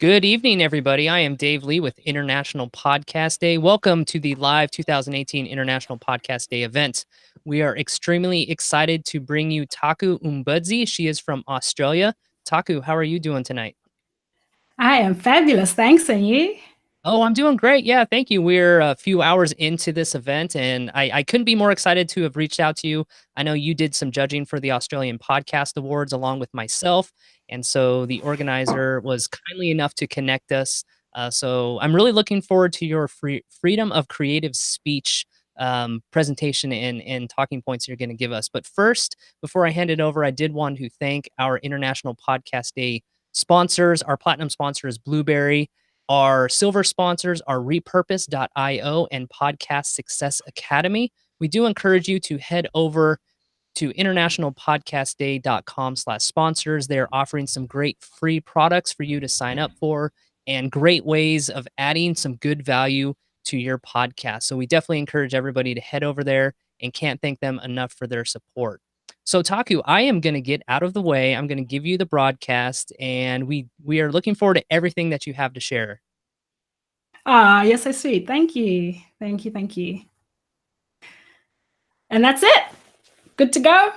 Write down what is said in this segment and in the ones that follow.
Good evening, everybody. I am Dave Lee with International Podcast Day. Welcome to the live 2018 International Podcast Day event. We are extremely excited to bring you Taku Mbudzi. She is from Australia. Taku, how are you doing tonight? I am fabulous. Thanks. And you? Oh, I'm doing great. Yeah, thank you. We're a few hours into this event, and I couldn't be more excited to have reached out to you. I know you did some judging for the Australian Podcast Awards along with myself, and so the organizer was kindly enough to connect us. So I'm really looking forward to your freedom of creative speech presentation and talking points you're going to give us. But first, before I hand it over, I did want to thank our International Podcast Day sponsors. Our platinum sponsor is Blueberry. Our silver sponsors are repurpose.io and Podcast Success Academy. We do encourage you to head over to internationalpodcastday.com/sponsors. They're offering some great free products for you to sign up for and great ways of adding some good value to your podcast. So we definitely encourage everybody to head over there and can't thank them enough for their support. So Taku, I am going to get out of the way. I'm going to give you the broadcast and we are looking forward to everything that you have to share. You're so sweet. Thank you. Thank you. Thank you. And that's it. Good to go.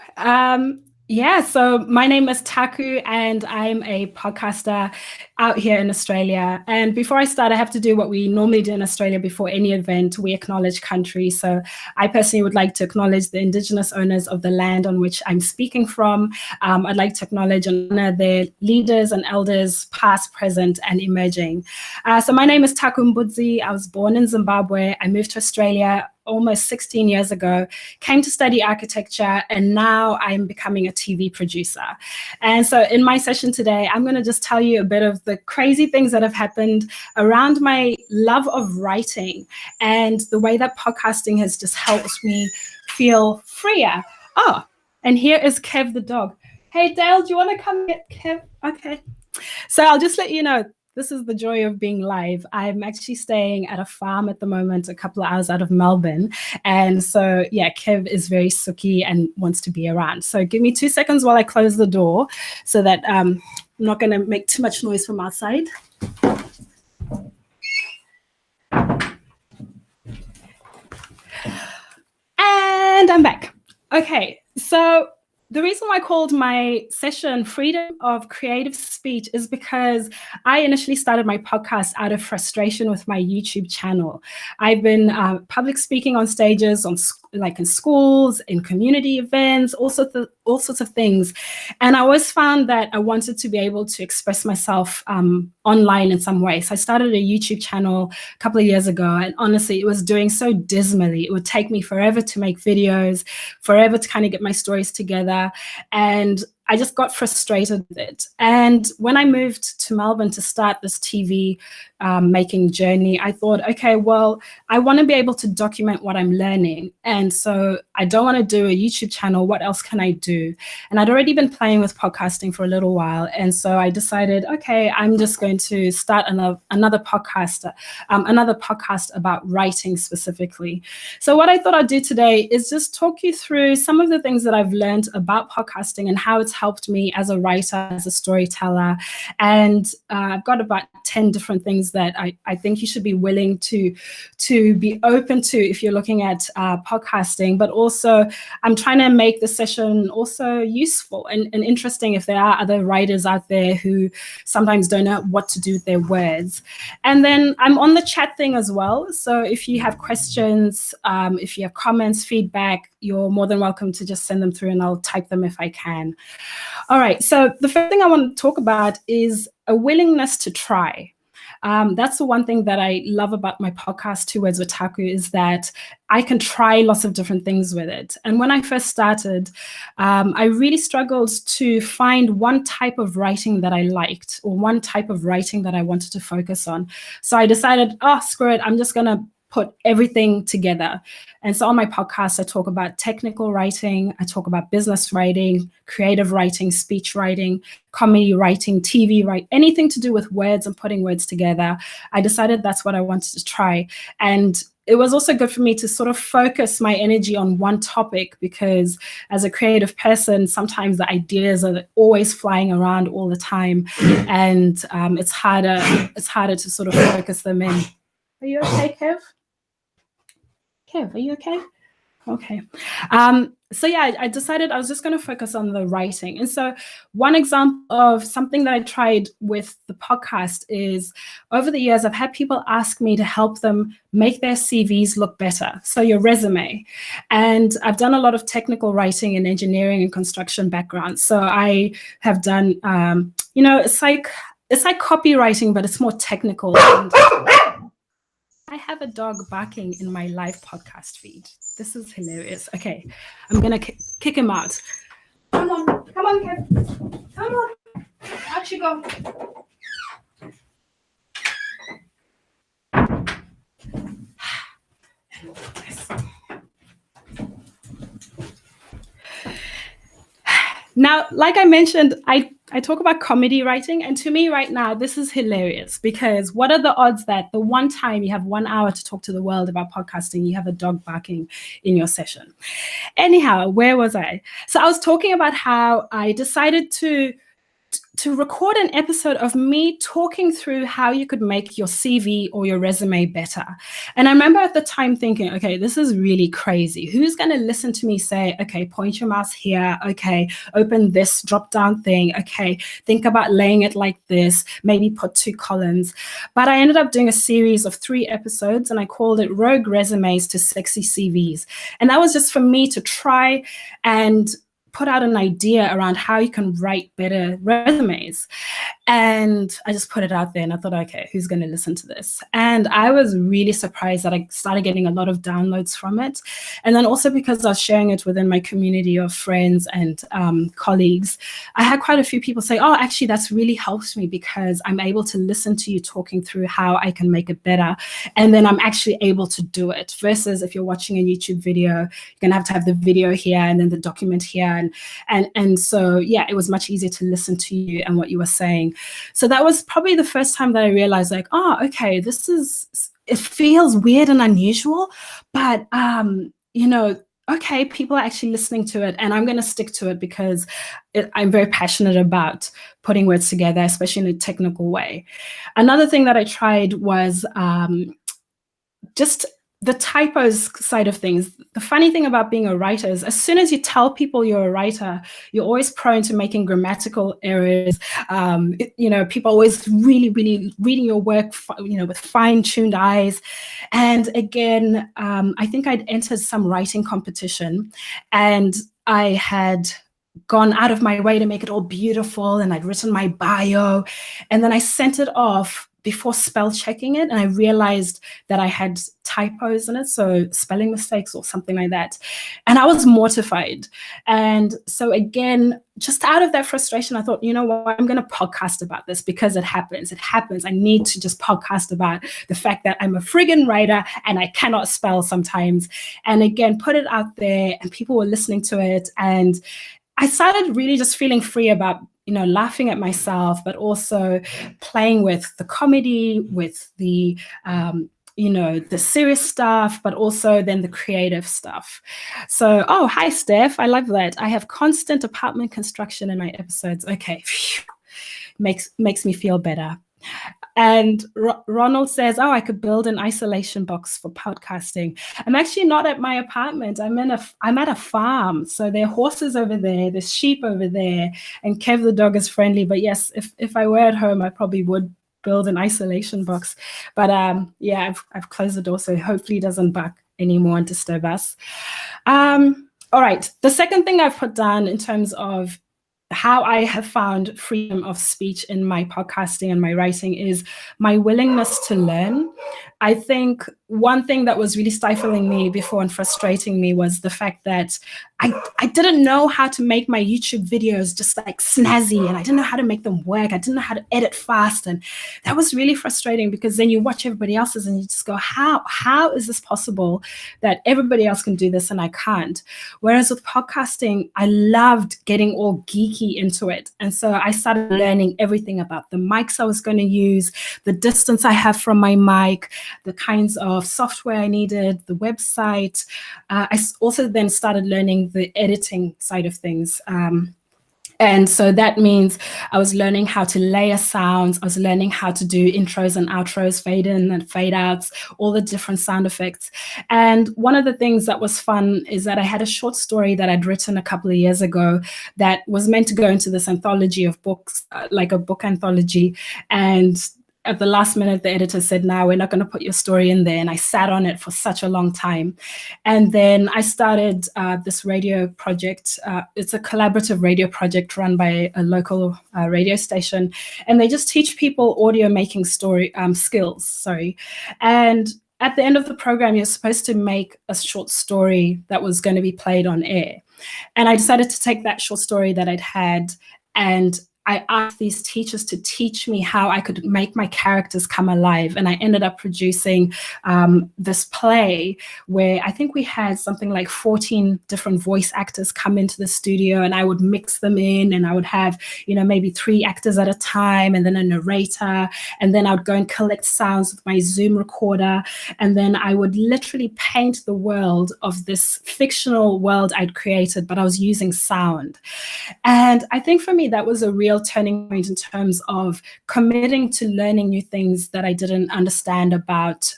So my name is Taku and I'm a podcaster out here in Australia. And before I start, I have to do what we normally do in Australia before any event. We acknowledge country. So I personally would like to acknowledge the Indigenous owners of the land on which I'm speaking from. I'd like to acknowledge and honor their leaders and elders, past, present, and emerging. So my name is Taku Mbudzi. I was born in Zimbabwe. I moved to Australia almost 16 years ago, came to study architecture, and now I'm becoming a TV producer. And so in my session today, I'm going to just tell you a bit of the crazy things that have happened around my love of writing and the way that podcasting has just helped me feel freer. Oh, and here is Kev the dog. Hey, Dale, do you want to come get Kev? Okay. So I'll just let you know, this is the joy of being live. I'm actually staying at a farm at the moment, a couple of hours out of Melbourne. And so, yeah, Kev is very sooky and wants to be around. So give me 2 seconds while I close the door so that I'm not going to make too much noise from outside. And I'm back. Okay, so the reason why I called my session Freedom of Creative Speech is because I initially started my podcast out of frustration with my YouTube channel. I've been public speaking on stages, like in schools, in community events, all sorts of things. And I always found that I wanted to be able to express myself online in some way. So I started a YouTube channel a couple of years ago, and honestly, it was doing so dismally. It would take me forever to make videos, forever to kind of get my stories together. And I just got frustrated with it. And when I moved to Melbourne to start this TV making journey, I thought, okay, well, I want to be able to document what I'm learning. And so I don't want to do a YouTube channel. What else can I do? And I'd already been playing with podcasting for a little while. And so I decided, okay, I'm just going to start another podcast about writing specifically. So what I thought I'd do today is just talk you through some of the things that I've learned about podcasting and how it's helped me as a writer, as a storyteller. And I've got about 10 different things that I think you should be willing to be open to if you're looking at podcasting, but also I'm trying to make the session also useful and interesting if there are other writers out there who sometimes don't know what to do with their words. And then I'm on the chat thing as well. So if you have questions, if you have comments, feedback, you're more than welcome to just send them through and I'll type them if I can. All right, so the first thing I want to talk about is a willingness to try. That's the one thing that I love about my podcast, Two Words with Taku, is that I can try lots of different things with it. And when I first started, I really struggled to find one type of writing that I liked or one type of writing that I wanted to focus on. So I decided, oh, screw it, I'm just going to put everything together. And so on my podcast, I talk about technical writing, I talk about business writing, creative writing, speech writing, comedy writing, TV writing, anything to do with words and putting words together. I decided that's what I wanted to try. And it was also good for me to sort of focus my energy on one topic, because as a creative person, sometimes the ideas are always flying around all the time, and it's harder to sort of focus them in. Are you okay, Kev? Kev, are you okay? Okay. So yeah, I decided I was just going to focus on the writing. And so one example of something that I tried with the podcast is, over the years, I've had people ask me to help them make their CVs look better. So your resume. And I've done a lot of technical writing in engineering and construction background. So I have done, it's like copywriting, but it's more technical. And I have a dog barking in my live podcast feed. This is hilarious. Okay, I'm gonna kick him out. Come on, Kev. Come on. Out you go. Now, like I mentioned, I talk about comedy writing, and to me right now, this is hilarious, because what are the odds that the one time you have 1 hour to talk to the world about podcasting, you have a dog barking in your session? Anyhow, where was I? So I was talking about how I decided to record an episode of me talking through how you could make your CV or your resume better. And I remember at the time thinking, okay, this is really crazy. Who's going to listen to me say, okay, point your mouse here. Okay, open this drop down thing. Okay, think about laying it like this, maybe put 2 columns. But I ended up doing a series of 3 episodes, and I called it Rogue Resumes to Sexy CVs. And that was just for me to try and put out an idea around how you can write better resumes. And I just put it out there, and I thought, okay, who's going to listen to this? And I was really surprised that I started getting a lot of downloads from it. And then also because I was sharing it within my community of friends and colleagues, I had quite a few people say, oh, actually, that's really helped me, because I'm able to listen to you talking through how I can make it better. And then I'm actually able to do it, versus if you're watching a YouTube video, you're going to have the video here and then the document here. And so, yeah, it was much easier to listen to you and what you were saying. So that was probably the first time that I realized, like, oh, okay, it feels weird and unusual, but, okay, people are actually listening to it, and I'm going to stick to it, because I'm very passionate about putting words together, especially in a technical way. Another thing that I tried was just the typos side of things. The funny thing about being a writer is, as soon as you tell people you're a writer, you're always prone to making grammatical errors. People are always really, really reading your work, with fine-tuned eyes. And again, I think I'd entered some writing competition, and I had gone out of my way to make it all beautiful, and I'd written my bio, and then I sent it off before spell checking it, and I realized that I had typos in it, so spelling mistakes or something like that. And I was mortified. And so again, just out of that frustration, I thought, you know what, I'm going to podcast about this, because it happens. It happens. I need to just podcast about the fact that I'm a friggin' writer and I cannot spell sometimes. And again, put it out there, and people were listening to it. And I started really just feeling free about, laughing at myself, but also playing with the comedy, with the, the serious stuff, but also then the creative stuff. So, oh, hi, Steph. I love that. I have constant apartment construction in my episodes. Okay. Phew. Makes me feel better. And Ronald says, oh, I could build an isolation box for podcasting. I'm actually not at my apartment. I'm at a farm. So there are horses over there, there's sheep over there, and Kev the dog is friendly. But yes, if I were at home, I probably would build an isolation box. But I've closed the door, so hopefully it doesn't bark anymore and disturb us. All right, the second thing I've put down in terms of how I have found freedom of speech in my podcasting and my writing is my willingness to learn. I think one thing that was really stifling me before and frustrating me was the fact that I didn't know how to make my YouTube videos just like snazzy, and I didn't know how to make them work. I didn't know how to edit fast. And that was really frustrating, because then you watch everybody else's and you just go, how is this possible that everybody else can do this and I can't? Whereas with podcasting, I loved getting all geeky into it. And so I started learning everything about the mics I was going to use, the distance I have from my mic, the kinds of software I needed, the website. I also then started learning the editing side of things. And so that means I was learning how to layer sounds. I was learning how to do intros and outros, fade in and fade outs, all the different sound effects. And one of the things that was fun is that I had a short story that I'd written a couple of years ago that was meant to go into this anthology of books, like a book anthology. And at the last minute, the editor said, no, we're not going to put your story in there. And I sat on it for such a long time. And then I started this radio project. It's a collaborative radio project run by a local radio station. And they just teach people audio making skills. And at the end of the program, you're supposed to make a short story that was going to be played on air. And I decided to take that short story that I'd had, and I asked these teachers to teach me how I could make my characters come alive. And I ended up producing this play where I think we had something like 14 different voice actors come into the studio, and I would mix them in, and I would have, maybe 3 actors at a time, and then a narrator. And then I would go and collect sounds with my Zoom recorder. And then I would literally paint the world of this fictional world I'd created, but I was using sound. And I think for me, that was a real turning point in terms of committing to learning new things that I didn't understand about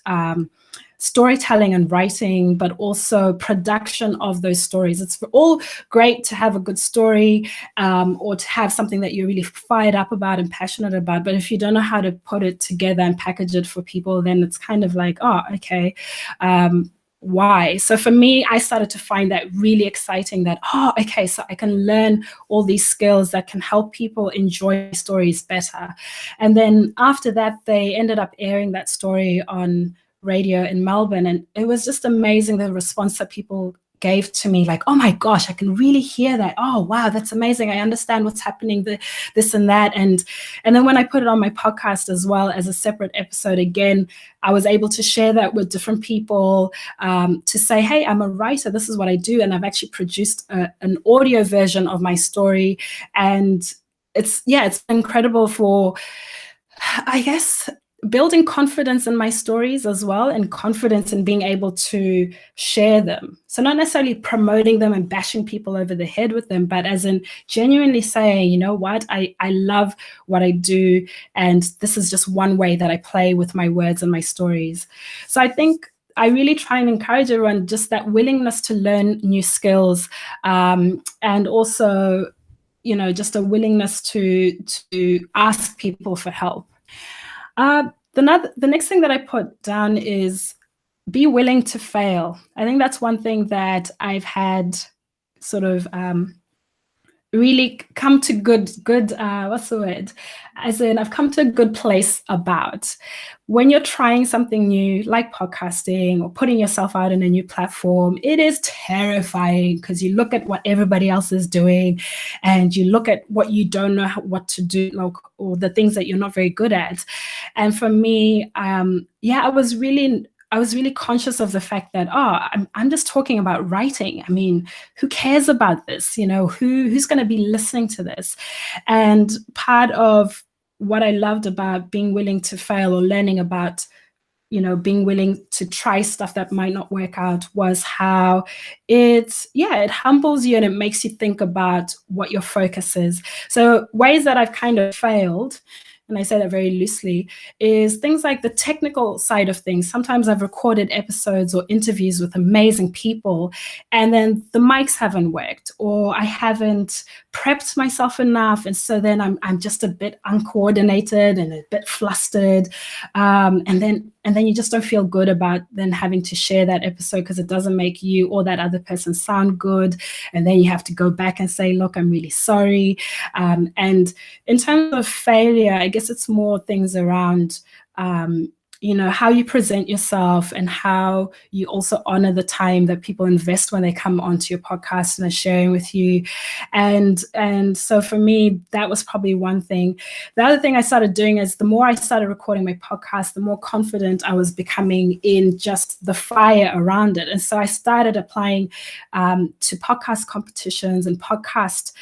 storytelling and writing, but also production of those stories. It's all great to have a good story or to have something that you're really fired up about and passionate about. But if you don't know how to put it together and package it for people, then it's kind of like, oh, okay. Why? So for me, I started to find that really exciting, that, oh, okay, so I can learn all these skills that can help people enjoy stories better. And then after that, they ended up airing that story on radio in Melbourne. And it was just amazing, the response that people gave to me, like, oh my gosh, I can really hear that. Oh, wow, that's amazing. I understand what's happening, this and that. And then when I put it on my podcast as well as a separate episode, again, I was able to share that with different people to say, hey, I'm a writer. This is what I do. And I've actually produced an audio version of my story. And it's incredible for, I guess, building confidence in my stories as well, and confidence in being able to share them. So not necessarily promoting them and bashing people over the head with them, but as in genuinely saying, you know what, I love what I do, and this is just one way that I play with my words and my stories. So I think I really try and encourage everyone, just that willingness to learn new skills, and also, just a willingness to ask people for help. The next thing that I put down is be willing to fail. I think that's one thing that I've had sort of really come to good what's the word? As in, I've come to a good place about when you're trying something new, like podcasting or putting yourself out in a new platform. It is terrifying because you look at what everybody else is doing, and you look at what you don't know what to do, like, or the things that you're not very good at. And for me, I was really conscious of the fact that, I'm just talking about writing. I mean, who cares about this? Who's going to be listening to this? And part of what I loved about being willing to fail, or learning about, being willing to try stuff that might not work out, was how it humbles you, and it makes you think about what your focus is. So ways that I've kind of failed, and I say that very loosely, is things like the technical side of things. Sometimes I've recorded episodes or interviews with amazing people, and then the mics haven't worked, or I haven't prepped myself enough, and so then I'm just a bit uncoordinated and a bit flustered, and then you just don't feel good about then having to share that episode because it doesn't make you or that other person sound good, and then you have to go back and say, look, I'm really sorry. And in terms of failure, I guess it's more things around how you present yourself, and how you also honor the time that people invest when they come onto your podcast and are sharing with you. And so for me, that was probably one thing. The other thing I started doing is, the more I started recording my podcast, the more confident I was becoming in just the fire around it. And so I started applying to podcast competitions and podcast,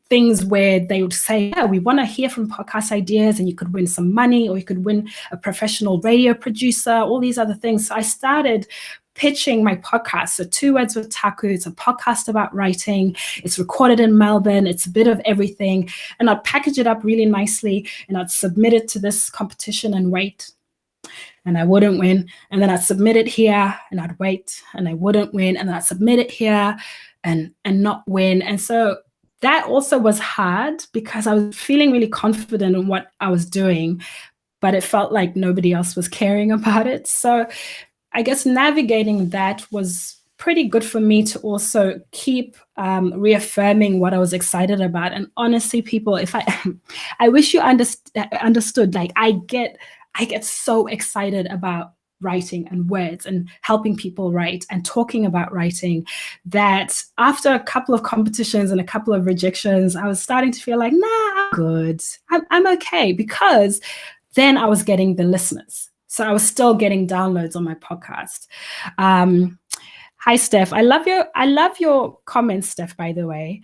things where they would say, yeah, we want to hear from podcast ideas, and you could win some money, or you could win a professional radio producer, all these other things. So I started pitching my podcast. So 2 Words with Taku, it's a podcast about writing. It's recorded in Melbourne. It's a bit of everything. And I'd package it up really nicely, and I'd submit it to this competition and wait. And I wouldn't win. And then I'd submit it here, and I'd wait, and I wouldn't win. And then I'd submit it here and not win. And so that also was hard, because I was feeling really confident in what I was doing, but it felt like nobody else was caring about it. So I guess navigating that was pretty good for me to also keep reaffirming what I was excited about. And honestly, people, if I wish you understood, like I get so excited about writing and words and helping people write and talking about writing, that after a couple of competitions and a couple of rejections, I was starting to feel like, nah, I'm good. I'm okay, because then I was getting the listeners. So I was still getting downloads on my podcast. Hi, Steph. I love your comments, Steph, by the way.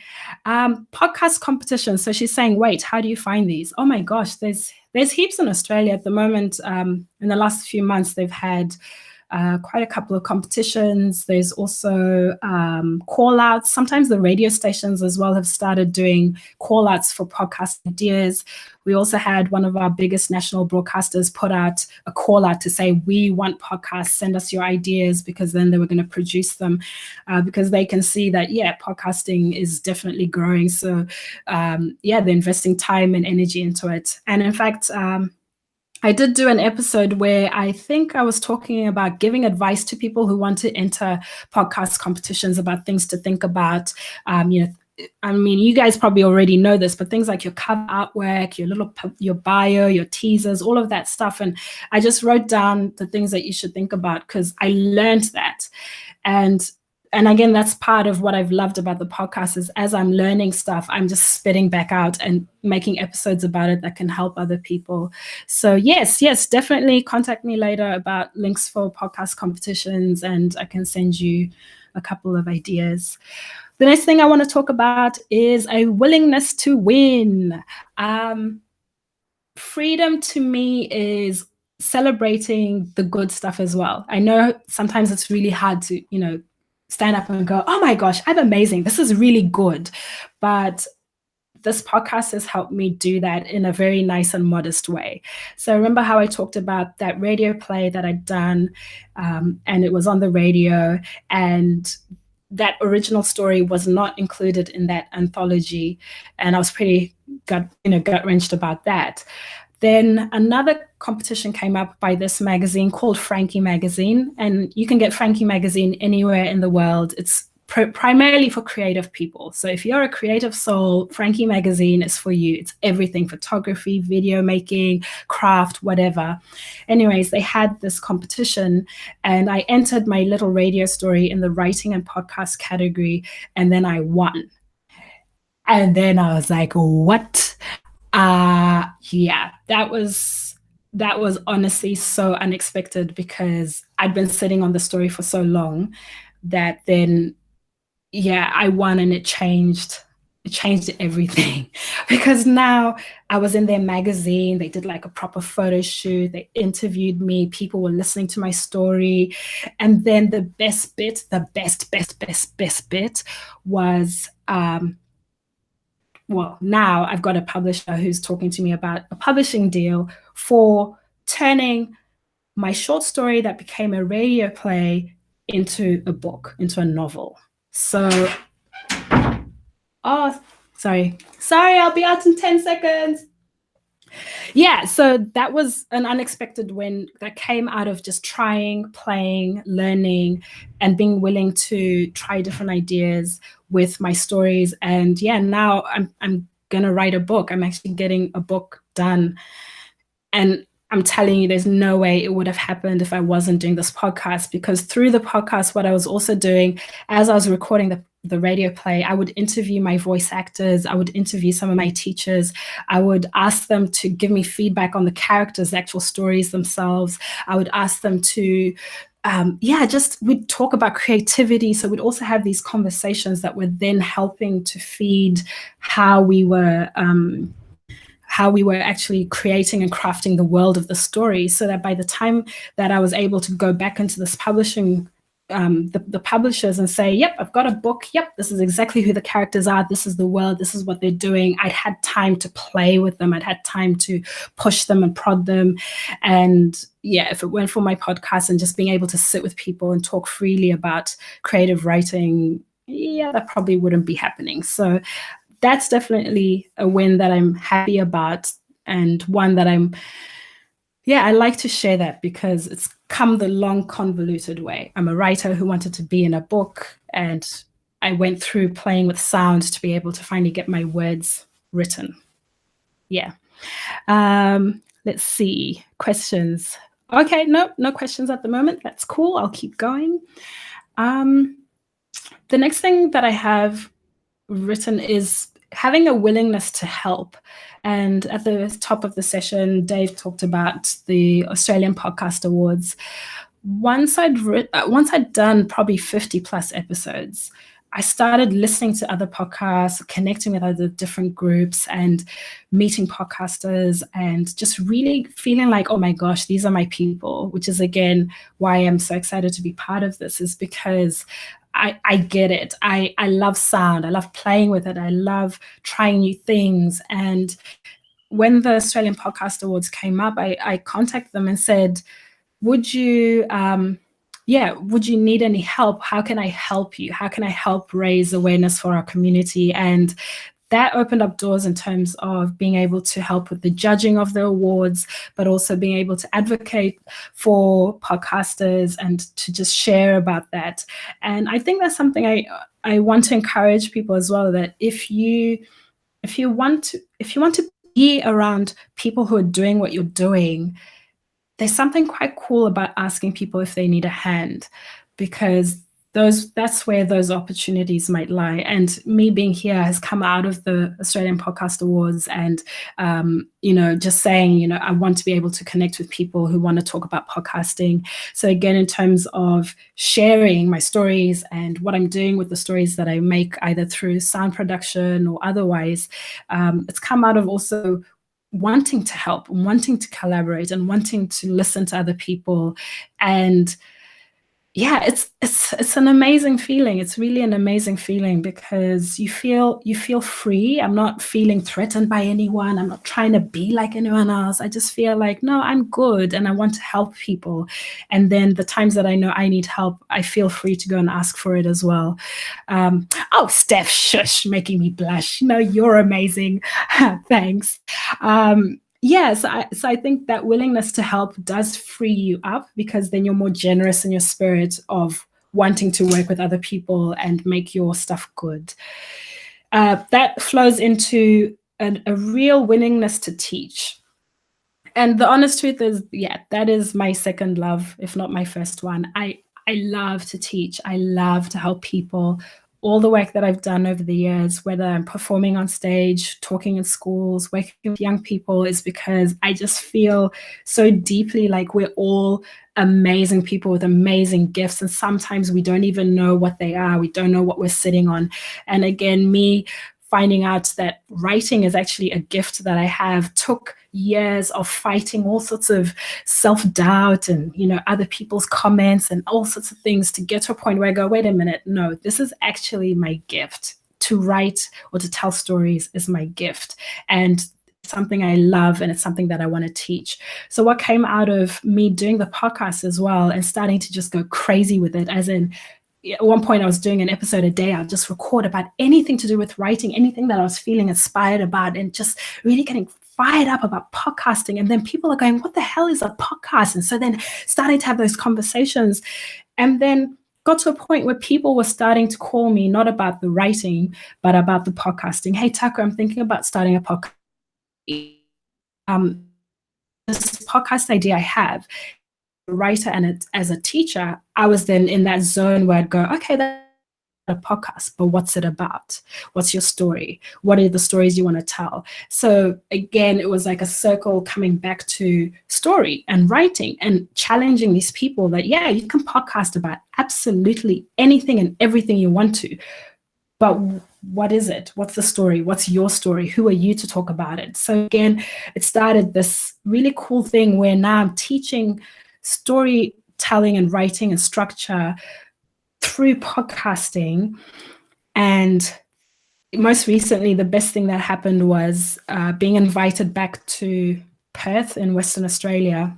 Podcast competition. So she's saying, wait, how do you find these? Oh my gosh, there's heaps in Australia at the moment. In the last few months, they've had quite a couple of competitions. There's also call outs. Sometimes the radio stations as well have started doing call outs for podcast ideas. We also had one of our biggest national broadcasters put out a call out to say, we want podcasts, send us your ideas, because then they were going to produce them, because they can see that, yeah, podcasting is definitely growing. So yeah, they're investing time and energy into it. And in fact, I did do an episode where I think I was talking about giving advice to people who want to enter podcast competitions about things to think about. I mean, you guys probably already know this, but things like your cover artwork, your bio, your teasers, all of that stuff. And I just wrote down the things that you should think about, because I learned that. And again, that's part of what I've loved about the podcast, is as I'm learning stuff, I'm just spitting back out and making episodes about it that can help other people. So yes, definitely contact me later about links for podcast competitions, and I can send you a couple of ideas. The next thing I want to talk about is a willingness to win. Freedom to me is celebrating the good stuff as well. I know sometimes it's really hard to, stand up and go, oh my gosh, I'm amazing. This is really good. But this podcast has helped me do that in a very nice and modest way. So remember how I talked about that radio play that I'd done, and it was on the radio, and that original story was not included in that anthology. And I was pretty gut-wrenched about that. Then another competition came up by this magazine called Frankie Magazine, and you can get Frankie Magazine anywhere in the world. It's primarily for creative people. So if you're a creative soul, Frankie Magazine is for you. It's everything: photography, video making, craft, whatever. Anyways, they had this competition, and I entered my little radio story in the writing and podcast category, and then I won. And then I was like, what? Yeah, that was honestly so unexpected, because I'd been sitting on the story for so long that then, yeah, I won, and it changed everything. Because now I was in their magazine. They did like a proper photo shoot. They interviewed me. People were listening to my story. And then the best bit was, well, now I've got a publisher who's talking to me about a publishing deal for turning my short story that became a radio play into a book, into a novel. So, oh, sorry, I'll be out in 10 seconds. Yeah, so that was an unexpected win that came out of just trying, playing, learning, and being willing to try different ideas with my stories. And yeah, now I'm gonna write a book. I'm actually getting a book done. And I'm telling you, there's no way it would have happened if I wasn't doing this podcast, because through the podcast, what I was also doing as I was recording the radio play, I would interview my voice actors. I would interview some of my teachers. I would ask them to give me feedback on the characters, the actual stories themselves. I would ask them to yeah, just we'd talk about creativity. So we'd also have these conversations that were then helping to feed how we were actually creating and crafting the world of the story, so that by the time that I was able to go back into this publishing, the publishers, and say, yep, I've got a book, yep, this is exactly who the characters are, this is the world, this is what they're doing, I'd had time to play with them, I'd had time to push them and prod them. And yeah, if it weren't for my podcast and just being able to sit with people and talk freely about creative writing, yeah, that probably wouldn't be happening. So that's definitely a win that I'm happy about, and one that I like to share that, because it's come the long, convoluted way. I'm a writer who wanted to be in a book, and I went through playing with sound to be able to finally get my words written. Yeah. Let's see. Questions. Okay, no questions at the moment. That's cool. I'll keep going. The next thing that I have written is having a willingness to help. And at the top of the session, Dave talked about the Australian Podcast Awards. Once I'd done probably 50 plus episodes, I started listening to other podcasts, connecting with other different groups, and meeting podcasters, and just really feeling like, oh my gosh, these are my people, which is again why I'm so excited to be part of this, is because I get it. I love sound. I love playing with it. I love trying new things. And when the Australian Podcast Awards came up, I contacted them and said, would you need any help? How can I help you? How can I help raise awareness for our community? And that opened up doors in terms of being able to help with the judging of the awards, but also being able to advocate for podcasters and to just share about that. And I think that's something I want to encourage people as well, that if you want to be around people who are doing what you're doing, there's something quite cool about asking people if they need a hand, because that's where those opportunities might lie. And me being here has come out of the Australian Podcast Awards, and just saying, I want to be able to connect with people who want to talk about podcasting. So again, in terms of sharing my stories and what I'm doing with the stories that I make, either through sound production or otherwise, it's come out of also wanting to help, wanting to collaborate, and wanting to listen to other people. And yeah, it's an amazing feeling. It's really an amazing feeling, because you feel free. I'm not feeling threatened by anyone. I'm not trying to be like anyone else. I just feel like, no, I'm good and I want to help people. And then the times that I know I need help, I feel free to go and ask for it as well. Oh, Steph, shush, making me blush. You're amazing. Thanks. So I think that willingness to help does free you up, because then you're more generous in your spirit of wanting to work with other people and make your stuff good. That flows into a real willingness to teach. And the honest truth is, that is my second love, if not my first one. I love to teach. I love to help people. All the work that I've done over the years, whether I'm performing on stage, talking in schools, working with young people, is because I just feel so deeply like we're all amazing people with amazing gifts. And sometimes we don't even know what they are. We don't know what we're sitting on. And again, me finding out that writing is actually a gift that I have took years of fighting all sorts of self-doubt and, other people's comments and all sorts of things to get to a point where I go, wait a minute, no, this is actually my gift. To write or to tell stories is my gift. And something I love, and it's something that I want to teach. So what came out of me doing the podcast as well and starting to just go crazy with it, as in, at one point I was doing an episode a day. I'd just record about anything to do with writing, anything that I was feeling inspired about, and just really getting fired up about podcasting. And then people are going, what the hell is a podcast? And so then starting to have those conversations, and then got to a point where people were starting to call me, not about the writing, but about the podcasting. Hey, Taku, I'm thinking about starting a podcast. This podcast idea I have, writer and as a teacher, I was then in that zone where I'd go, okay, a podcast, but what's it about? What's your story? What are the stories you want to tell? So again, it was like a circle coming back to story and writing and challenging these people that, yeah, you can podcast about absolutely anything and everything you want to, but what is it? What's the story? What's your story? Who are you to talk about it? So again, it started this really cool thing where now I'm teaching storytelling and writing and structure through podcasting. And most recently, the best thing that happened was being invited back to Perth in Western Australia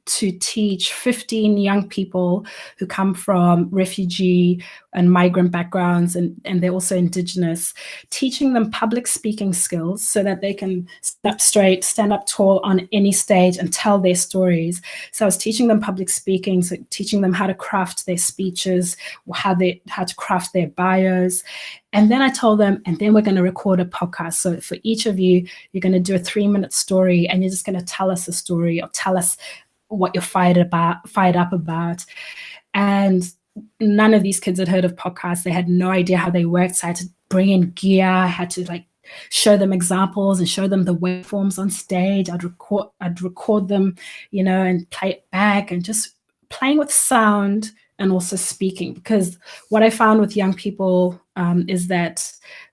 to teach 15 young people who come from refugee and migrant backgrounds, and they're also Indigenous, teaching them public speaking skills so that they can stand up straight, stand up tall on any stage and tell their stories. So I was teaching them public speaking, so teaching them how to craft their speeches, how to craft their bios. And then I told them, and then we're going to record a podcast. So for each of you, you're going to do a 3-minute story, and you're just going to tell us a story or tell us what you're fired up about. And none of these kids had heard of podcasts. They had no idea how they worked. So I had to bring in gear. I had to show them examples and show them the waveforms on stage. I'd record them, and play it back, and just playing with sound and also speaking. Because what I found with young people is that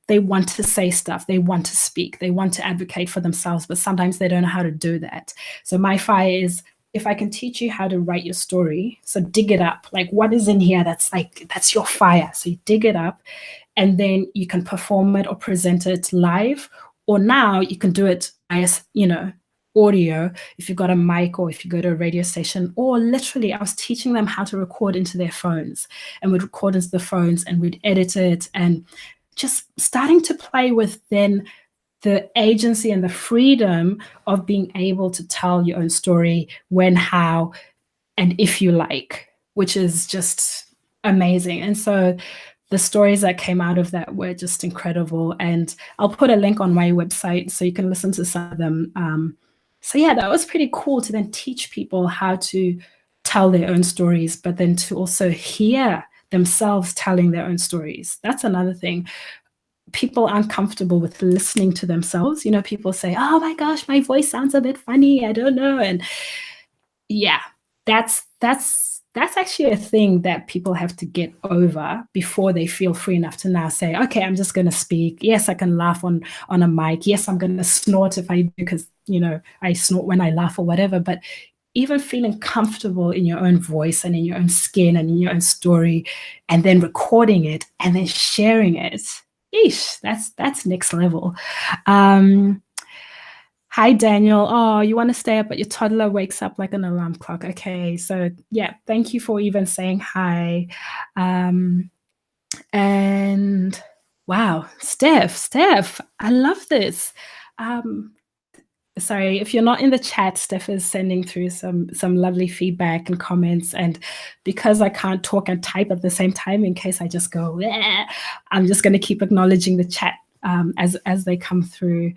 they want to say stuff, they want to speak, they want to advocate for themselves, but sometimes they don't know how to do that. So my fire is, if I can teach you how to write your story, so dig it up, like what is in here that's your fire. So you dig it up, and then you can perform it or present it live, or now you can do it as, audio, if you've got a mic or if you go to a radio station, or literally I was teaching them how to record into their phones, and we'd record into the phones and we'd edit it, and just starting to play with then the agency and the freedom of being able to tell your own story when, how, and if you like, which is just amazing. And so the stories that came out of that were just incredible. And I'll put a link on my website so you can listen to some of them. So yeah, that was pretty cool to then teach people how to tell their own stories, but then to also hear themselves telling their own stories. That's another thing. People aren't comfortable with listening to themselves. People say, oh my gosh, my voice sounds a bit funny, I don't know. And yeah, that's actually a thing that people have to get over before they feel free enough to now say, okay, I'm just going to speak. Yes, I can laugh on a mic. Yes, I'm going to snort if I do, because I snort when I laugh or whatever. But even feeling comfortable in your own voice and in your own skin and in your own story, and then recording it and then sharing it, eesh, that's next level. Hi, Daniel. Oh, you want to stay up, but your toddler wakes up like an alarm clock. Okay, so yeah, thank you for even saying hi. And wow, Steph, I love this. Sorry, if you're not in the chat, Steph is sending through some lovely feedback and comments. And because I can't talk and type at the same time, in case I just go, bleh, I'm just going to keep acknowledging the chat as they come through.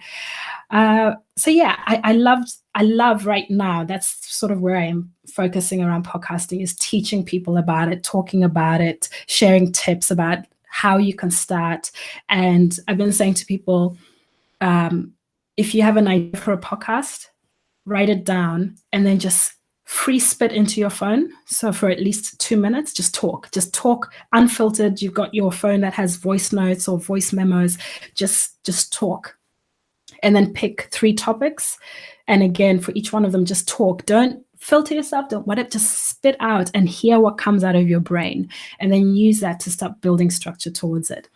So yeah, I love right now, that's sort of where I am focusing around podcasting, is teaching people about it, talking about it, sharing tips about how you can start. And I've been saying to people, if you have an idea for a podcast, write it down and then just free spit into your phone. So for at least 2 minutes, just talk unfiltered. You've got your phone that has voice notes or voice memos, just talk. And then pick 3 topics. And again, for each one of them, just talk. Don't filter yourself, don't let it, just spit out and hear what comes out of your brain. And then use that to start building structure towards it.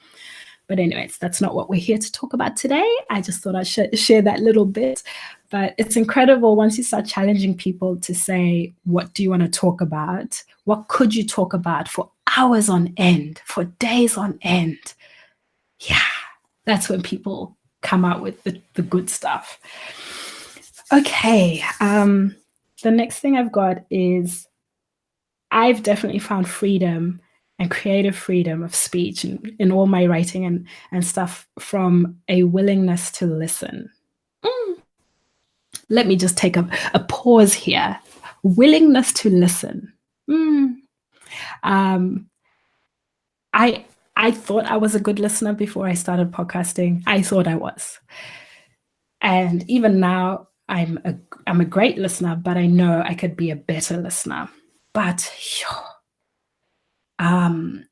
But anyways, that's not what we're here to talk about today. I just thought I'd share that little bit. But it's incredible once you start challenging people to say, what do you want to talk about? What could you talk about for hours on end, for days on end? Yeah, that's when people come out with the good stuff. Okay, the next thing I've got is, I've definitely found freedom and creative freedom of speech in all my writing and stuff from a willingness to listen. Let me just take a pause here. Willingness to listen. I I thought I was a good listener before I started podcasting. I thought I was. And even now, I'm a great listener, but I know I could be a better listener. But the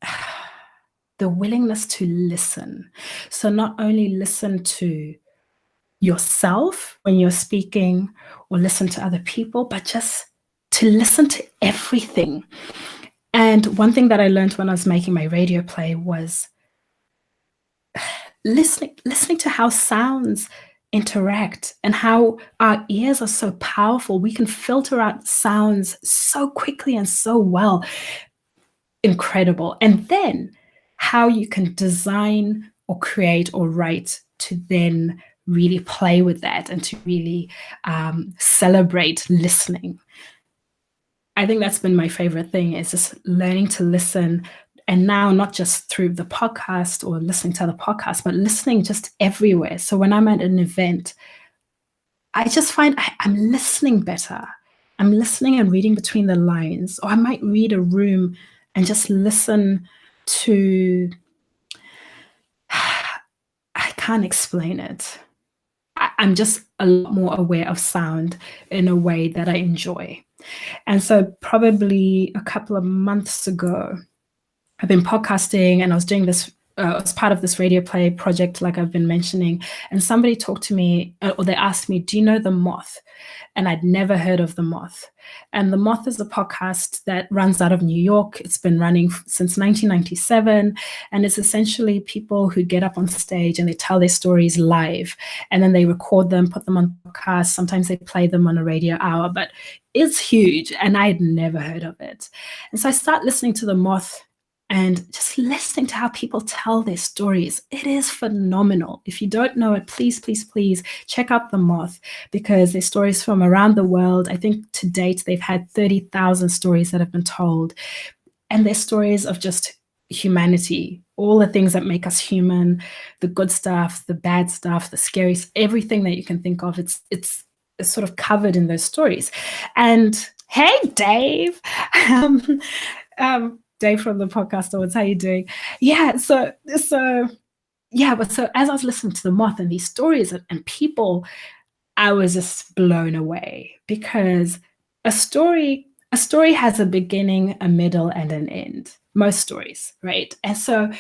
willingness to listen. So not only listen to yourself when you're speaking or listen to other people, but just to listen to everything. And one thing that I learned when I was making my radio play was listening to how sounds interact and how our ears are so powerful. We can filter out sounds so quickly and so well. Incredible. And then how you can design or create or write to then really play with that and to really celebrate listening. I think that's been my favorite thing, is just learning to listen. And now not just through the podcast or listening to other podcasts, but listening just everywhere. So when I'm at an event, I just find I'm listening better. I'm listening and reading between the lines. Or I might read a room and just listen to, I can't explain it. I'm just a lot more aware of sound in a way that I enjoy. And so probably a couple of months ago, I've been podcasting and I was doing this as part of this radio play project, like I've been mentioning. And somebody talked to me, or they asked me, do you know The Moth? And I'd never heard of The Moth. And The Moth is a podcast that runs out of New York. It's been running since 1997. And it's essentially people who get up on stage and they tell their stories live. And then they record them, put them on podcasts. Sometimes they play them on a radio hour. But it's huge. And I had never heard of it. And so I start listening to The Moth and just listening to how people tell their stories. It is phenomenal. If you don't know it, please, please, please check out The Moth, because their stories from around the world. I think to date, they've had 30,000 stories that have been told. And they're stories of just humanity, all the things that make us human, the good stuff, the bad stuff, the scary, everything that you can think of. It's sort of covered in those stories. And hey, Dave. Dave from the Podcast Awards, how you doing? Yeah, so as I was listening to The Moth and these stories and people, I was just blown away, because a story has a beginning, a middle, and an end. Most stories, right? And so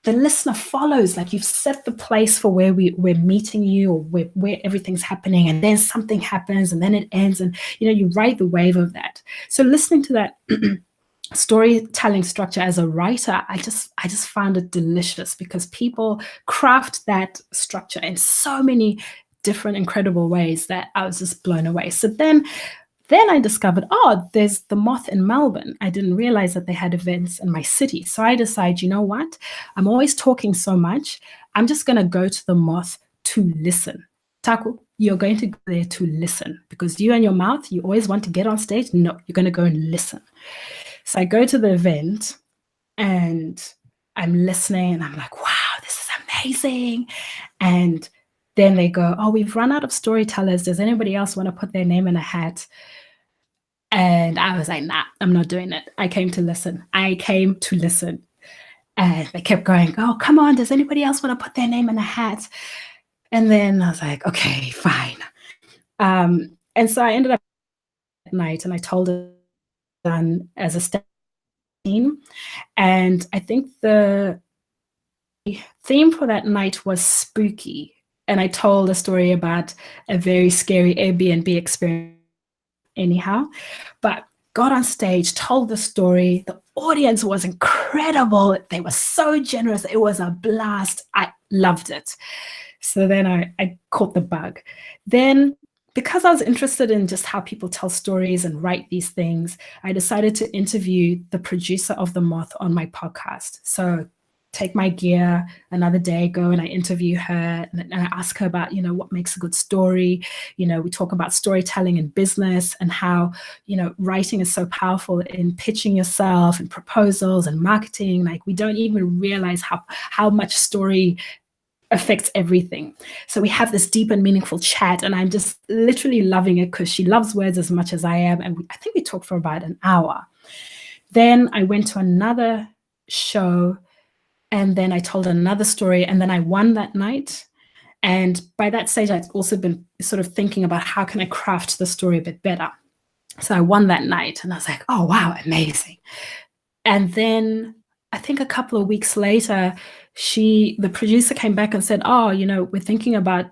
the listener follows, like you've set the place for where we're meeting you, or where everything's happening, and then something happens and then it ends, and you ride the wave of that. So listening to that storytelling structure as a writer, I just found it delicious, because people craft that structure in so many different incredible ways that I was just blown away. So then I discovered, there's The Moth in Melbourne. I didn't realize that they had events in my city. So I decided, you know what? I'm always talking so much. I'm just going to go to The Moth to listen. Taku, you're going to go there to listen, because you and your mouth, you always want to get on stage. No, you're going to go and listen. So I go to the event and I'm listening and I'm like, wow, this is amazing. And then they go, we've run out of storytellers. Does anybody else want to put their name in a hat? And I was like, nah, I'm not doing it. I came to listen. And they kept going, come on, does anybody else want to put their name in a hat? And then I was like, okay, fine. And so I ended up at night and I told it done as a step team. And I think the theme for that night was spooky. And I told a story about a very scary Airbnb experience anyhow, but got on stage, told the story. The audience was incredible. They were so generous. It was a blast. I loved it. So then I caught the bug. Then, because I was interested in just how people tell stories and write these things, I decided to interview the producer of The Moth on my podcast. So take my gear another day, go and I interview her and I ask her about, what makes a good story. We talk about storytelling in business and how, writing is so powerful in pitching yourself and proposals and marketing. Like, we don't even realize how much story affects everything. So we have this deep and meaningful chat, and I'm just literally loving it because she loves words as much as I am. And I think we talked for about an hour. Then I went to another show And then I told another story, and then I won that night. And by that stage, I'd also been sort of thinking about how can I craft the story a bit better. So I won that night, and I was like, oh, wow, amazing. And then I think a couple of weeks later, the producer came back and said, oh, we're thinking about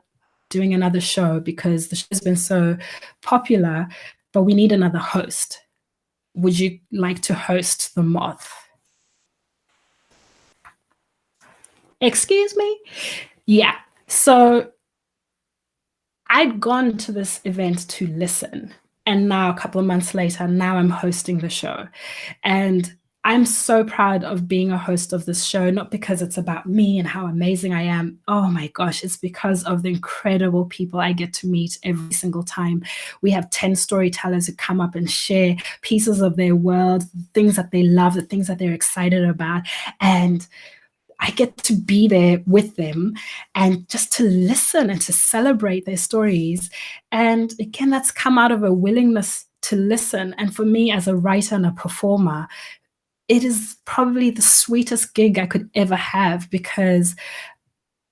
doing another show because the show's been so popular, but we need another host. Would you like to host The Moth? Excuse me? Yeah. So I'd gone to this event to listen. And now, a couple of months later, now I'm hosting the show. And I'm so proud of being a host of this show, not because it's about me and how amazing I am. Oh my gosh, it's because of the incredible people I get to meet every single time. We have 10 storytellers who come up and share pieces of their world, things that they love, the things that they're excited about. And I get to be there with them and just to listen and to celebrate their stories. And again, that's come out of a willingness to listen. And for me, as a writer and a performer, it is probably the sweetest gig I could ever have because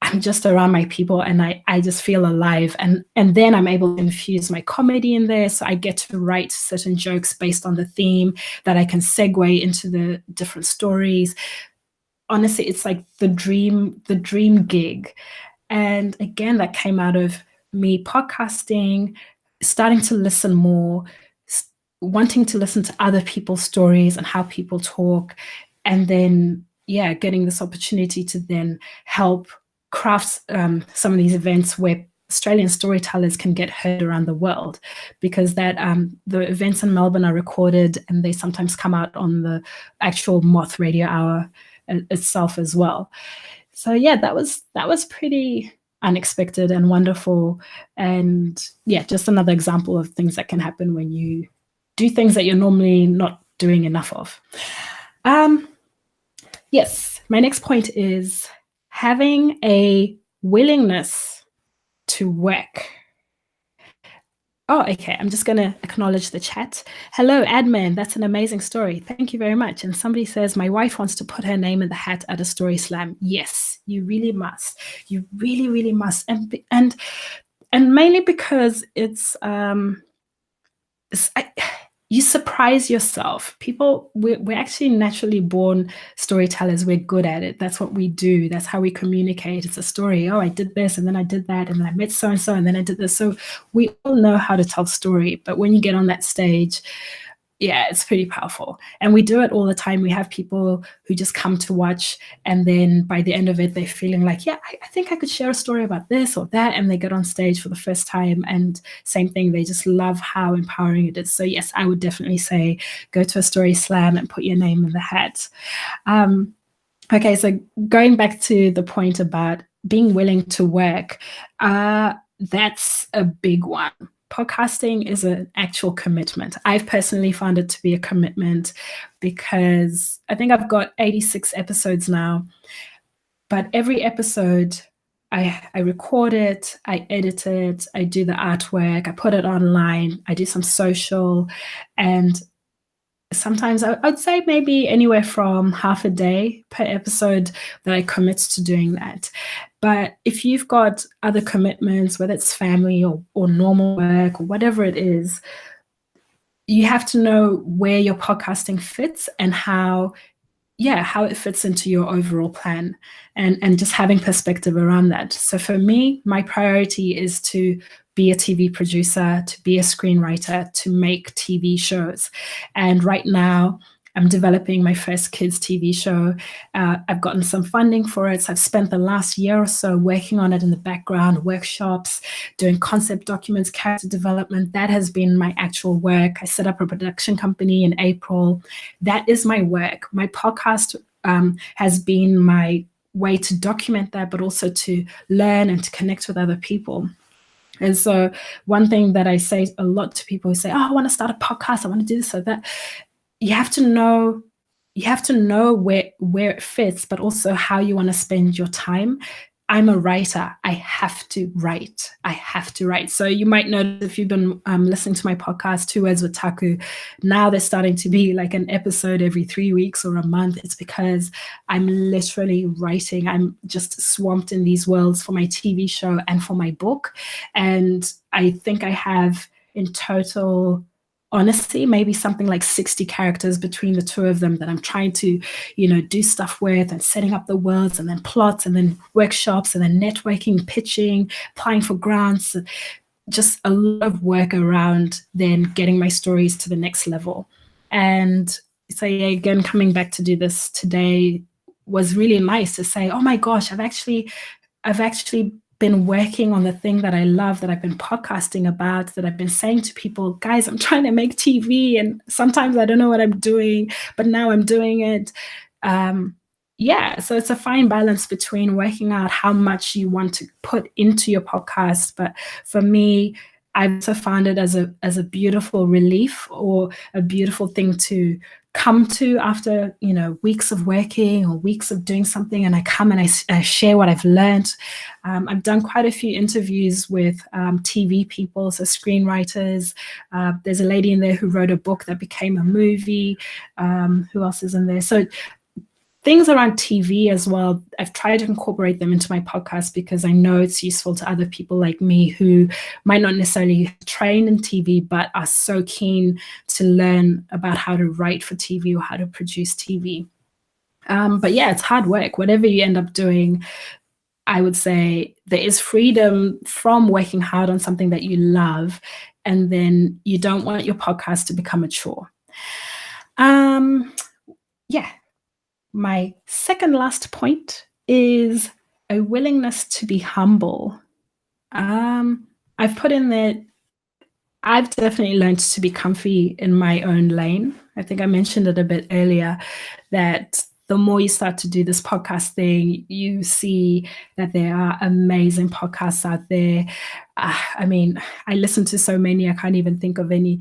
I'm just around my people and I just feel alive. And then I'm able to infuse my comedy in there. So I get to write certain jokes based on the theme that I can segue into the different stories. Honestly, it's like the dream gig. And again, that came out of me podcasting, starting to listen more, wanting to listen to other people's stories and how people talk, and then getting this opportunity to then help craft some of these events where Australian storytellers can get heard around the world, because the events in Melbourne are recorded and they sometimes come out on the actual Moth Radio Hour itself as well. So that was pretty unexpected and wonderful, and just another example of things that can happen when you do things that you're normally not doing enough of. Yes, my next point is having a willingness to work. Oh, okay. I'm just going to acknowledge the chat. Hello, admin. That's an amazing story. Thank you very much. And somebody says, my wife wants to put her name in the hat at a story slam. Yes, you really must. You really, really must. And mainly because you surprise yourself. People, we're actually naturally born storytellers. We're good at it. That's what we do. That's how we communicate. It's a story. Oh, I did this, and then I did that, and then I met so-and-so, and then I did this. So we all know how to tell story. But when you get on that stage, it's pretty powerful. And we do it all the time. We have people who just come to watch, and then by the end of it, they're feeling like, I think I could share a story about this or that. And they get on stage for the first time, and same thing, they just love how empowering it is. So yes, I would definitely say go to a story slam and put your name in the hat. Okay, so going back to the point about being willing to work, that's a big one. Podcasting is an actual commitment. I've personally found it to be a commitment because I think I've got 86 episodes now, but every episode I record it, I edit it, I do the artwork, I put it online, I do some social, and sometimes I'd say maybe anywhere from half a day per episode that I commit to doing that. But if you've got other commitments, whether it's family or normal work or whatever it is, you have to know where your podcasting fits and how it fits into your overall plan, and just having perspective around that. So for me, my priority is to be a TV producer, to be a screenwriter, to make TV shows. And right now, I'm developing my first kids TV show. I've gotten some funding for it. So I've spent the last year or so working on it in the background, workshops, doing concept documents, character development. That has been my actual work. I set up a production company in April. That is my work. My podcast has been my way to document that, but also to learn and to connect with other people. And so one thing that I say a lot to people who say, oh, I want to start a podcast, I want to do this or that. You have to know where it fits, but also how you want to spend your time. I'm a writer. I have to write. I have to write. So you might notice if you've been listening to my podcast, 2 Words with Taku, now they're starting to be like an episode every 3 weeks or a month. It's because I'm literally writing. I'm just swamped in these worlds for my TV show and for my book. And I think I have in total, honestly, maybe something like 60 characters between the two of them that I'm trying to, do stuff with, and setting up the worlds and then plots and then workshops and then networking, pitching, applying for grants, just a lot of work around then getting my stories to the next level. And so yeah, again, coming back to do this today was really nice to say, oh my gosh, I've actually been working on the thing that I love, that I've been podcasting about, that I've been saying to people, guys, I'm trying to make TV and sometimes I don't know what I'm doing, but now I'm doing it. So it's a fine balance between working out how much you want to put into your podcast. But for me, I've also found it as a beautiful relief, or a beautiful thing to come to after weeks of working or weeks of doing something, and I come and I share what I've learned. I've done quite a few interviews with TV people, so screenwriters. There's a lady in there who wrote a book that became a movie. Who else is in there? So things around TV as well, I've tried to incorporate them into my podcast because I know it's useful to other people like me who might not necessarily train in TV, but are so keen to learn about how to write for TV or how to produce TV. But yeah, it's hard work. Whatever you end up doing, I would say there is freedom from working hard on something that you love, and then you don't want your podcast to become a chore. My second last point is a willingness to be humble. I've put in there, I've definitely learned to be comfy in my own lane. I think I mentioned it a bit earlier, that the more you start to do this podcast thing, you see that there are amazing podcasts out there. I listen to so many, I can't even think of any.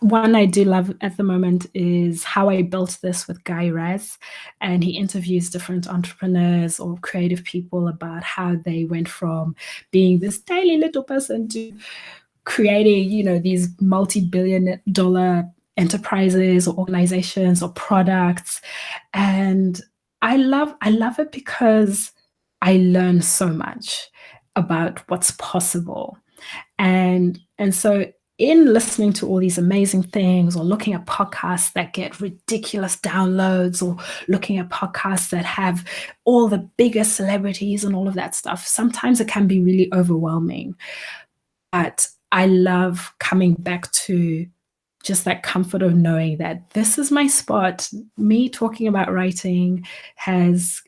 One I do love at the moment is How I Built This with Guy Raz, and he interviews different entrepreneurs or creative people about how they went from being this tiny little person to creating, these multi-billion dollar enterprises or organizations or products. And I love it because I learn so much about what's possible. And so in listening to all these amazing things, or looking at podcasts that get ridiculous downloads, or looking at podcasts that have all the biggest celebrities and all of that stuff, sometimes it can be really overwhelming. But I love coming back to just that comfort of knowing that this is my spot. Me talking about writing has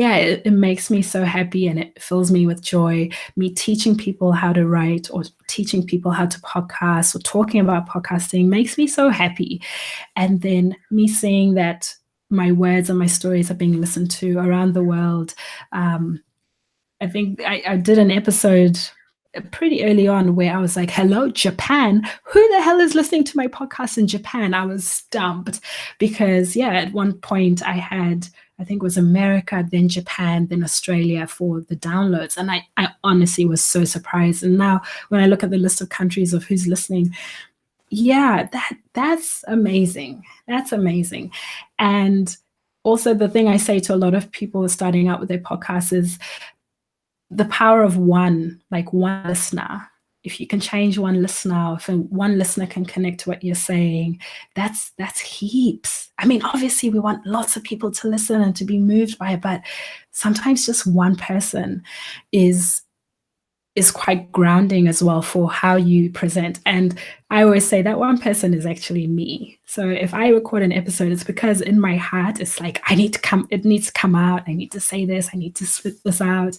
it makes me so happy, and it fills me with joy. Me teaching people how to write, or teaching people how to podcast, or talking about podcasting makes me so happy. And then me seeing that my words and my stories are being listened to around the world. I think I did an episode pretty early on where I was like, hello, Japan. Who the hell is listening to my podcast in Japan? I was stumped because, at one point I had, I think it was America, then Japan, then Australia for the downloads. And I honestly was so surprised. And now when I look at the list of countries of who's listening, that's amazing. That's amazing. And also the thing I say to a lot of people starting out with their podcasts is the power of one listener. If you can change one listener, if one listener can connect to what you're saying, that's heaps. I mean, obviously we want lots of people to listen and to be moved by it, but sometimes just one person is quite grounding as well for how you present. And I always say that one person is actually me. So if I record an episode, it's because in my heart, it's like, it needs to come out. I need to say this. I need to spit this out.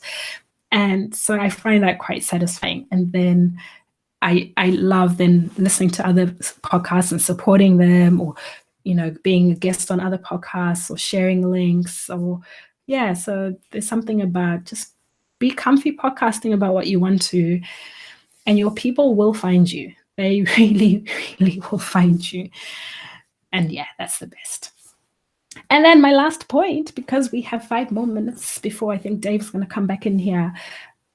And so I find that quite satisfying. And then I love then listening to other podcasts and supporting them, or, being a guest on other podcasts, or sharing links, or, so there's something about just be comfy podcasting about what you want to, and your people will find you. They really, really will find you. And that's the best. And then my last point, because we have 5 more minutes before I think Dave's going to come back in here,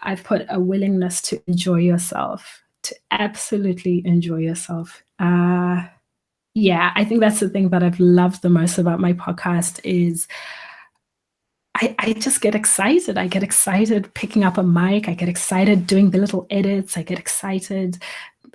I've put a willingness to enjoy yourself, to absolutely enjoy yourself. Yeah, I think that's the thing that I've loved the most about my podcast is I just get excited. I get excited picking up a mic. I get excited doing the little edits. I get excited,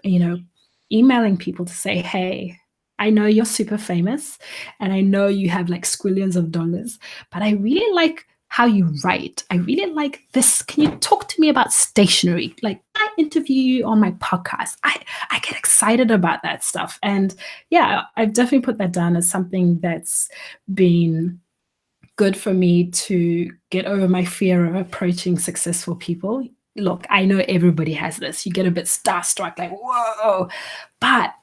emailing people to say, hey, I know you're super famous and I know you have like squillions of dollars, but I really like how you write. I really like this. Can you talk to me about stationery? Like, I interview you on my podcast. I get excited about that stuff. And yeah, I've definitely put that down as something that's been good for me to get over my fear of approaching successful people. Look, I know everybody has this. You get a bit starstruck, like, whoa. But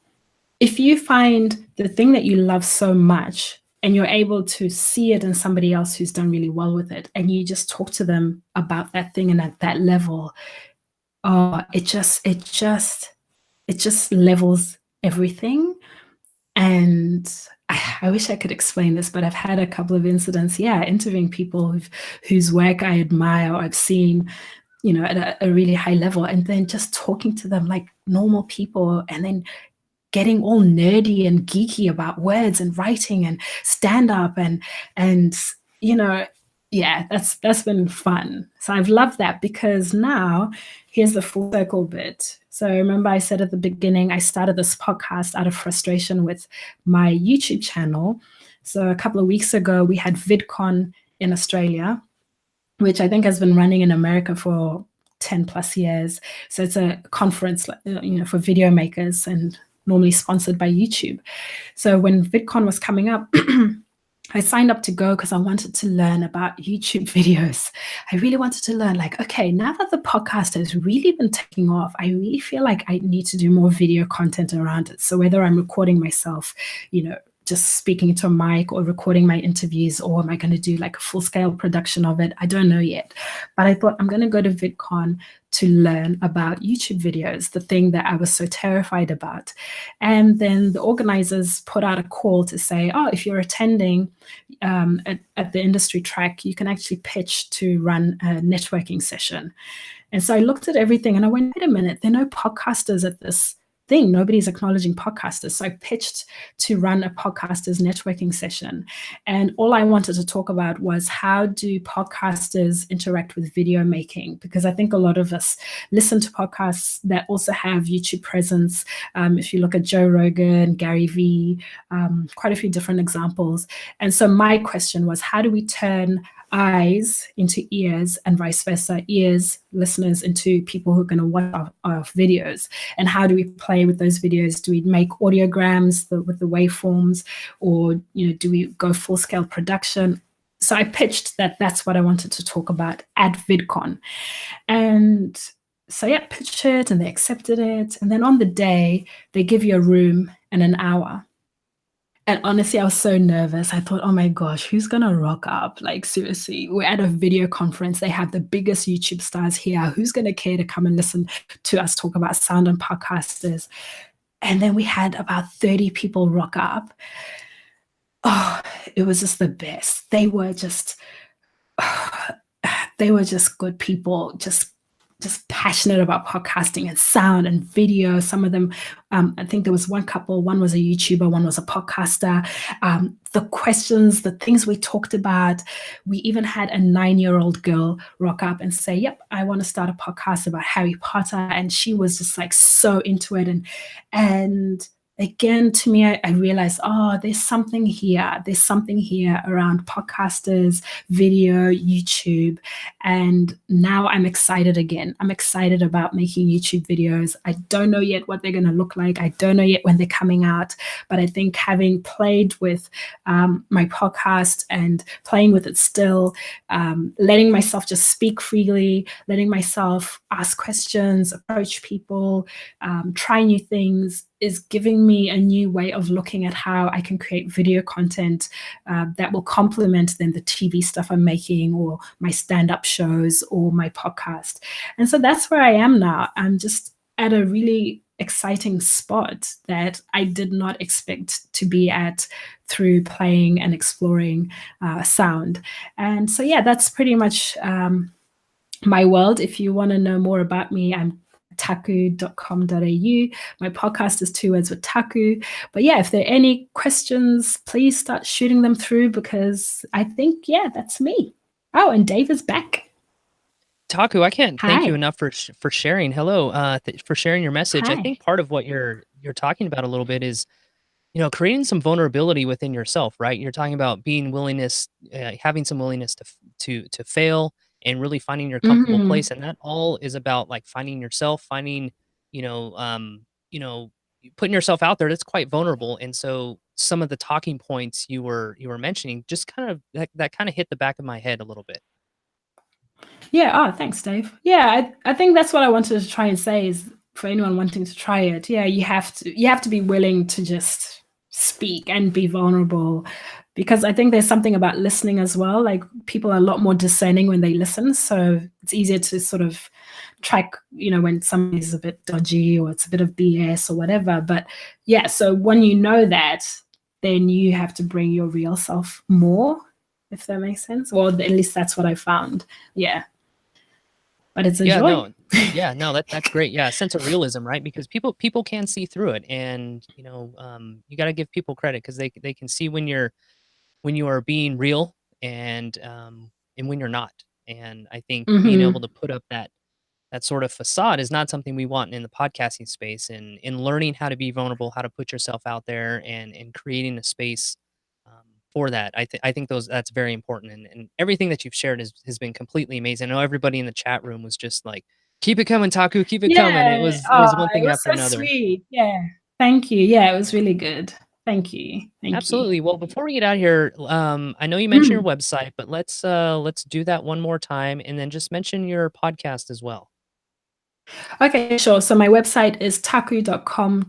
if you find the thing that you love so much and you're able to see it in somebody else who's done really well with it, and you just talk to them about that thing and at that level, it just levels everything. And I wish I could explain this, but I've had a couple of incidents, interviewing people whose work I admire, or I've seen, at a really high level, and then just talking to them like normal people, and then getting all nerdy and geeky about words and writing and stand up and that's been fun. So I've loved that, because now here's the full circle bit. So remember I said at the beginning, I started this podcast out of frustration with my YouTube channel. So a couple of weeks ago, we had VidCon in Australia, which I think has been running in America for 10 plus years. So it's a conference, for video makers, and normally sponsored by YouTube. So when VidCon was coming up, I signed up to go because I wanted to learn about YouTube videos. I really wanted to learn, like, okay, now that the podcast has really been taking off, I really feel like I need to do more video content around it. So whether I'm recording myself, just speaking to a mic, or recording my interviews, or am I going to do like a full-scale production of it? I don't know yet. But I thought I'm going to go to VidCon to learn about YouTube videos, the thing that I was so terrified about. And then the organizers put out a call to say, oh, if you're attending at the industry track, you can actually pitch to run a networking session. And so I looked at everything and I went, wait a minute, there are no podcasters at this thing. Nobody's acknowledging podcasters. So I pitched to run a podcasters networking session. And all I wanted to talk about was, how do podcasters interact with video making? Because I think a lot of us listen to podcasts that also have YouTube presence. If you look at Joe Rogan, Gary Vee, quite a few different examples. And so my question was, how do we turn eyes into ears, and vice versa, ears, listeners, into people who are going to watch our videos? And how do we play with those videos? Do we make audiograms with the waveforms, or do we go full-scale production? So I pitched that's what I wanted to talk about at VidCon. And so pitched it, and they accepted it. And then on the day, they give you a room and an hour. And honestly, I was so nervous. I thought, oh my gosh, who's going to rock up? Like, seriously, we're at a video conference. They have the biggest YouTube stars here. Who's going to care to come and listen to us talk about sound and podcasters? And then we had about 30 people rock up. Oh, it was just the best. They were just good people, just passionate about podcasting and sound and video. Some of them, I think there was one couple, one was a YouTuber, one was a podcaster. The questions, the things we talked about, we even had a 9-year-old girl rock up and say, yep, I want to start a podcast about Harry Potter. And she was just like so into it. And again, to me, I realized, there's something here. There's something here around podcasters, video, YouTube. And now I'm excited again. I'm excited about making YouTube videos. I don't know yet what they're going to look like. I don't know yet when they're coming out. But I think having played with my podcast and playing with it still, letting myself just speak freely, letting myself ask questions, approach people, try new things, is giving me a new way of looking at how I can create video content that will complement then the TV stuff I'm making, or my stand-up shows, or my podcast. And so that's where I am now. I'm just at a really exciting spot that I did not expect to be at through playing and exploring sound. And so, yeah, that's pretty much my world. If you want to know more about me, I'm taku.com.au. My podcast is 2 words with Taku. But yeah, if there are any questions, please start shooting them through, because I think, yeah, that's me. Oh, and Dave is back. Taku, I can't thank you Hi. enough for sharing. Hello, for sharing your message. I Hi. think part of what you're talking about a little bit is, creating some vulnerability within yourself, right? You're talking about having some willingness to fail and really finding your comfortable Mm-hmm. place, and that all is about like finding yourself, finding, you know, um, you know, putting yourself out there. That's quite vulnerable, and so some of the talking points you were mentioning just kind of that kind of hit the back of my head a little bit. Yeah. Oh, thanks, Dave. Yeah, I think that's what I wanted to try and say is for anyone wanting to try it, yeah, you have to be willing to just speak and be vulnerable, because I think there's something about listening as well. Like, people are a lot more discerning when they listen, so it's easier to sort of track, when somebody's a bit dodgy or it's a bit of BS or whatever. But yeah, so when you know that, then you have to bring your real self more, if that makes sense. Or at least that's what I found. Yeah. But it's a Yeah, joy. no. Yeah, no, that's great. Yeah, a sense of realism, right? Because people can see through it, and you got to give people credit because they can see when you are being real and when you're not. And I think being able Mm-hmm. to put up that sort of facade is not something we want in the podcasting space. And in learning how to be vulnerable, how to put yourself out there, and creating a space for that, I think that's very important. And everything that you've shared has been completely amazing. I know everybody in the chat room was just like, "Keep it coming, Taku, keep it coming." It Yeah. was it Oh, was one it thing was after so another. sweet. Yeah. Thank you. Yeah, it was really good. Thank you. Thank you. Absolutely. Well, before we get out of here, I know you mentioned your Mm. website, but let's do that one more time, and then just mention your podcast as well. Okay, sure. So my website is taku.com.au,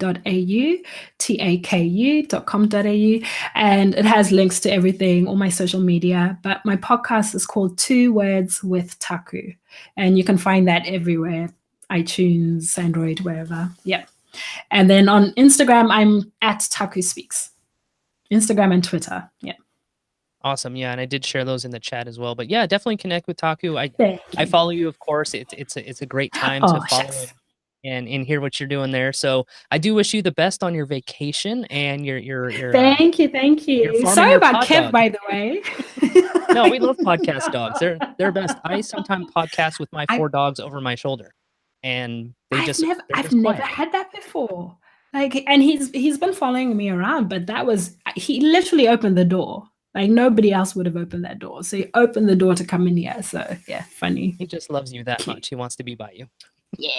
taku.com.au, and it has links to everything, all my social media. But my podcast is called 2 Words with Taku, and you can find that everywhere, iTunes, Android, wherever. Yeah. And then on Instagram, I'm at Taku Speaks. Instagram and Twitter. Yeah. Awesome. Yeah, and I did share those in the chat as well. But yeah, definitely connect with Taku. Thank I you. follow you, of course. It's a great time to Oh, follow shucks. and hear what you're doing there. So I do wish you the best on your vacation and Thank you. Thank you're you. farming Sorry your about pod Kev, dog. by the way. No, we love podcast dogs. They're best. I sometimes podcast with my I 4 dogs over my shoulder, and I've never they're I've just never quiet. had that before. Like, and he's been following me around, but that was he literally opened the door. Like, nobody else would have opened that door. So he opened the door to come in here. So yeah, funny. He just loves you that Cute. much. He wants to be by you. Yeah.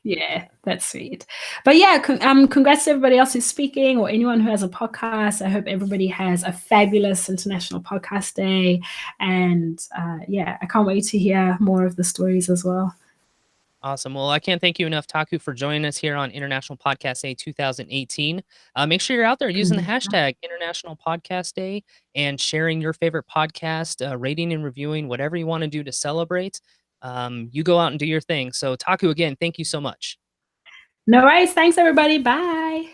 Yeah, Yeah. that's sweet. But yeah, congrats to everybody else who's speaking or anyone who has a podcast. I hope everybody has a fabulous International Podcast Day. And yeah, I can't wait to hear more of the stories as well. Awesome. Well, I can't thank you enough, Taku, for joining us here on International Podcast Day 2018. Make sure you're out there using the hashtag International Podcast Day and sharing your favorite podcast, rating and reviewing, whatever you want to do to celebrate. You go out and do your thing. So, Taku, again, thank you so much. No worries. Thanks, everybody. Bye.